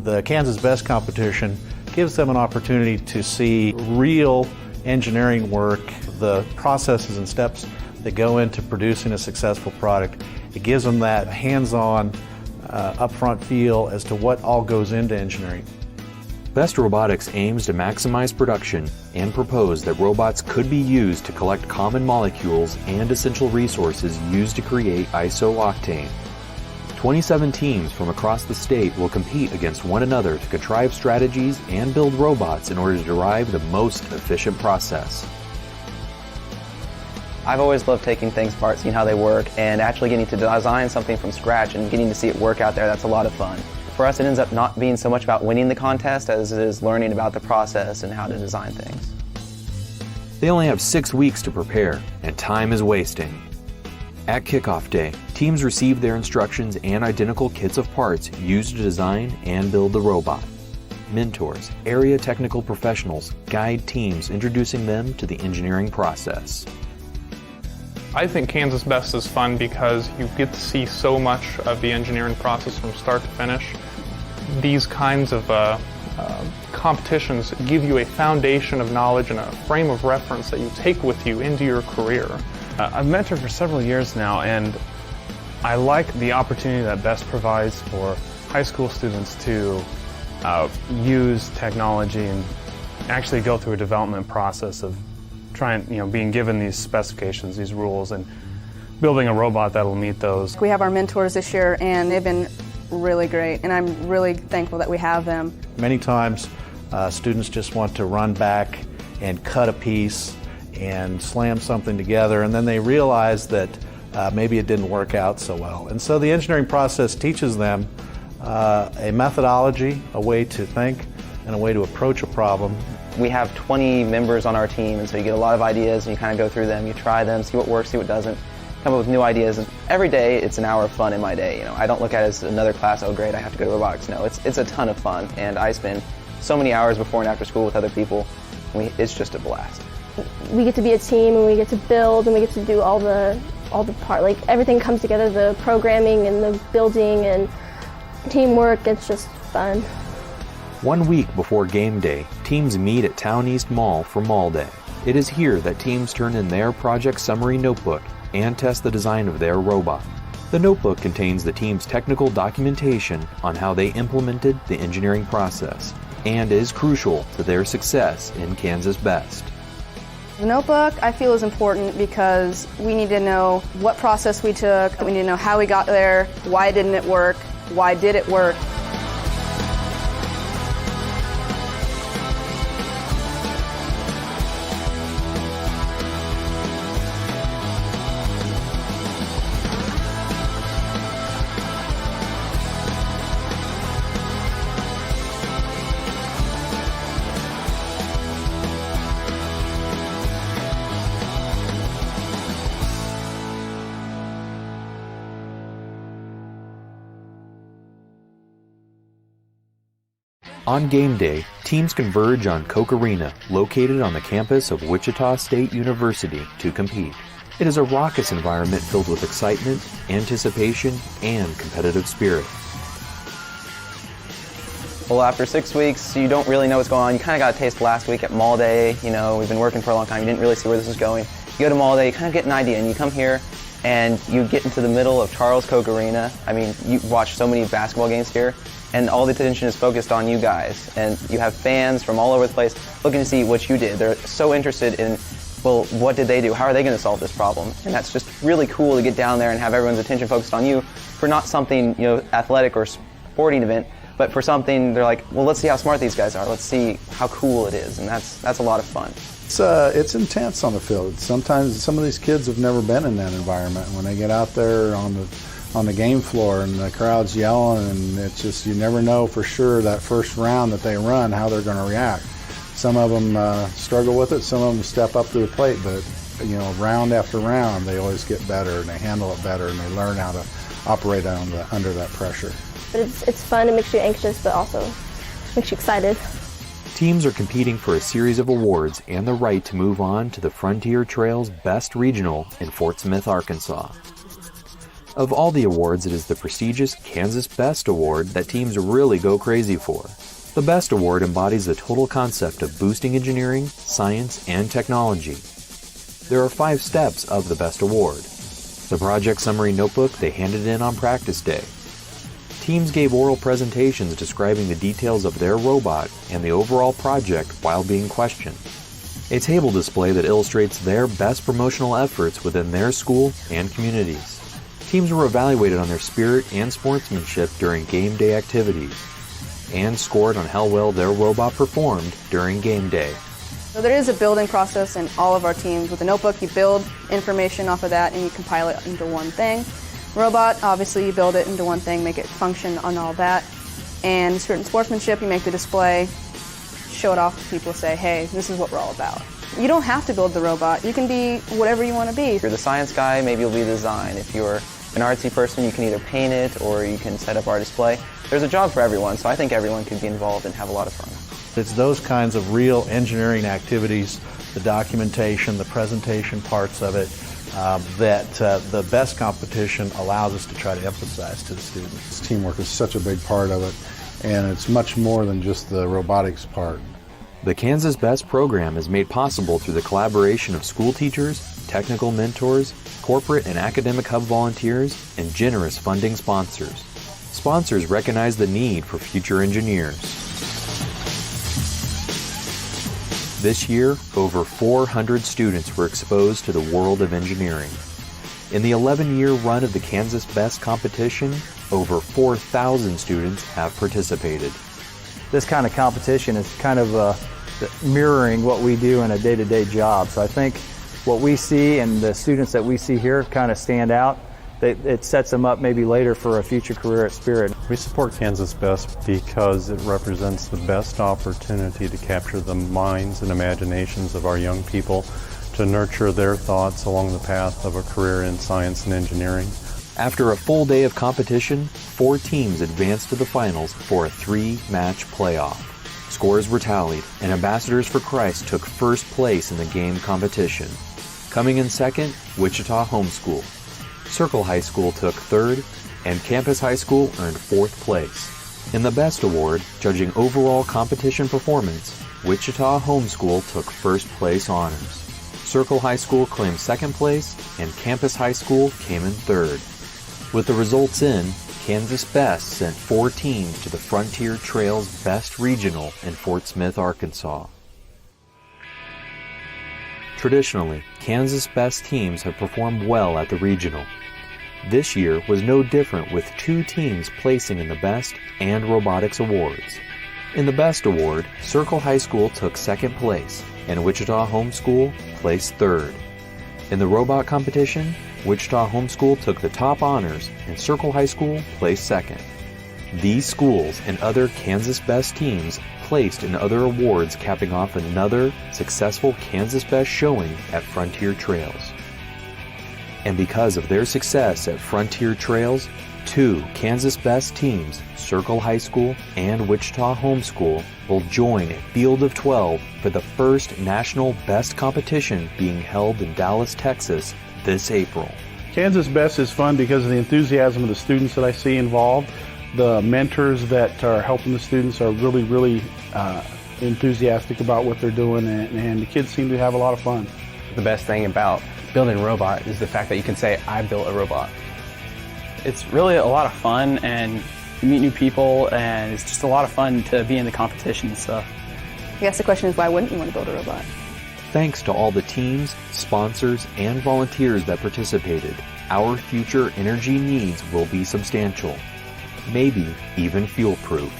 The Kansas Best competition gives them an opportunity to see real engineering work, the processes and steps that go into producing a successful product. It gives them that hands-on, upfront feel as to what all goes into engineering. Best Robotics aims to maximize production and propose that robots could be used to collect common molecules and essential resources used to create iso-octane. 27 teams from across the state will compete against one another to contrive strategies and build robots in order to derive the most efficient process. I've always loved taking things apart, seeing how they work, and actually getting to design something from scratch and getting to see it work out there. That's a lot of fun. For us, it ends up not being so much about winning the contest as it is learning about the process and how to design things. They only have 6 weeks to prepare, and time is wasting. At kickoff day, teams receive their instructions and identical kits of parts used to design and build the robot. Mentors, area technical professionals, guide teams, introducing them to the engineering process. I think Kansas Best is fun because you get to see so much of the engineering process from start to finish. These kinds of competitions give you a foundation of knowledge and a frame of reference that you take with you into your career. I've mentored for several years now, and I like the opportunity that Best provides for high school students to use technology and actually go through a development process of being given these specifications, these rules, and building a robot that'll meet those. We have our mentors this year, and they've been really great, and I'm really thankful that we have them. Many times, students just want to run back and cut a piece and slam something together, and then they realize that maybe it didn't work out so well. And so the engineering process teaches them a methodology, a way to think, and a way to approach a problem. We have 20 members on our team, and so you get a lot of ideas and you kind of go through them, you try them, see what works, see what doesn't, come up with new ideas. And every day it's an hour of fun in my day. I don't look at it as another class, oh great, I have to go to robotics. No, it's a ton of fun, and I spend so many hours before and after school with other people. It's just a blast. We get to be a team, and we get to build, and we get to do all the part. Like everything comes together, the programming and the building and teamwork. It's just fun. 1 week before game day, teams meet at Town East Mall for Mall Day. It is here that teams turn in their project summary notebook and test the design of their robot. The notebook contains the team's technical documentation on how they implemented the engineering process and is crucial to their success in Kansas Best. The notebook, I feel, is important because we need to know what process we took, we need to know how we got there, why didn't it work, why did it work. On game day, teams converge on Koch Arena, located on the campus of Wichita State University, to compete. It is a raucous environment filled with excitement, anticipation, and competitive spirit. Well, after 6 weeks, you don't really know what's going on. You kind of got a taste last week at Mall Day. We've been working for a long time. You didn't really see where this was going. You go to Mall Day, you kind of get an idea, and you come here, and you get into the middle of Charles Koch Arena. I mean, you watch so many basketball games here, and all the attention is focused on you guys. And you have fans from all over the place looking to see what you did. They're so interested in, well, what did they do? How are they going to solve this problem? And that's just really cool to get down there and have everyone's attention focused on you for not something, athletic or sporting event, but for something they're like, well, let's see how smart these guys are. Let's see how cool it is. And that's a lot of fun. It's intense on the field. Sometimes some of these kids have never been in that environment. When they get out there on the game floor and the crowd's yelling, and it's just, you never know for sure that first round that they run how they're going to react. Some of them struggle with it, some of them step up to the plate, but round after round they always get better and they handle it better and they learn how to operate under that pressure. But it's fun, it makes you anxious, but also makes you excited. Teams are competing for a series of awards and the right to move on to the Frontier Trail's Best Regional in Fort Smith, Arkansas. Of all the awards, it is the prestigious Kansas Best Award that teams really go crazy for. The Best Award embodies the total concept of boosting engineering, science, and technology. There are 5 steps of the Best Award. The project summary notebook they handed in on practice day. Teams gave oral presentations describing the details of their robot and the overall project while being questioned. A table display that illustrates their best promotional efforts within their school and communities. Teams were evaluated on their spirit and sportsmanship during game day activities, and scored on how well their robot performed during game day. So there is a building process in all of our teams. With a notebook, you build information off of that and you compile it into one thing. Robot, obviously you build it into one thing, make it function on all that. And spirit and sportsmanship, you make the display, show it off to people, say, hey, this is what we're all about. You don't have to build the robot. You can be whatever you want to be. If you're the science guy, maybe you'll be the design. If you're an artsy person, you can either paint it or you can set up our display. There's a job for everyone, so I think everyone could be involved and have a lot of fun. It's those kinds of real engineering activities, the documentation, the presentation parts of it, that the best competition allows us to try to emphasize to the students. Teamwork is such a big part of it, and it's much more than just the robotics part. The Kansas Best program is made possible through the collaboration of school teachers, technical mentors, corporate and academic hub volunteers, and generous funding sponsors. Sponsors recognize the need for future engineers. This year, over 400 students were exposed to the world of engineering. In the 11-year run of the Kansas Best competition, over 4,000 students have participated. This kind of competition is kind of mirroring what we do in a day-to-day job. So I think what we see and the students that we see here kind of stand out. It sets them up maybe later for a future career at Spirit. We support Kansas Best because it represents the best opportunity to capture the minds and imaginations of our young people, to nurture their thoughts along the path of a career in science and engineering. After a full day of competition, 4 teams advanced to the finals for a 3-match playoff. Scores were tallied, and Ambassadors for Christ took first place in the game competition. Coming in second, Wichita Homeschool. Circle High School took third, and Campus High School earned 4th place. In the Best Award, judging overall competition performance, Wichita Homeschool took first place honors. Circle High School claimed 2nd place, and Campus High School came in 3rd. With the results in, Kansas Best sent 4 teams to the Frontier Trails Best Regional in Fort Smith, Arkansas. Traditionally, Kansas Best teams have performed well at the regional. This year was no different, with 2 teams placing in the Best and Robotics Awards. In the Best Award, Circle High School took 2nd place, and Wichita Homeschool placed 3rd. In the robot competition, Wichita Homeschool took the top honors, and Circle High School placed 2nd. These schools and other Kansas Best teams placed in other awards, capping off another successful Kansas Best showing at Frontier Trails. And because of their success at Frontier Trails, 2 Kansas Best teams, Circle High School and Wichita Homeschool, will join a field of 12 for the first National Best competition being held in Dallas, Texas this April. Kansas Best is fun because of the enthusiasm of the students that I see involved. The mentors that are helping the students are really enthusiastic about what they're doing, and the kids seem to have a lot of fun. The best thing about building a robot is the fact that you can say, I built a robot. It's really a lot of fun, and you meet new people, and it's just a lot of fun to be in the competition and stuff. I guess the question is, why wouldn't you want to build a robot? Thanks to all the teams, sponsors, and volunteers that participated, our future energy needs will be substantial, maybe even fuel-proof.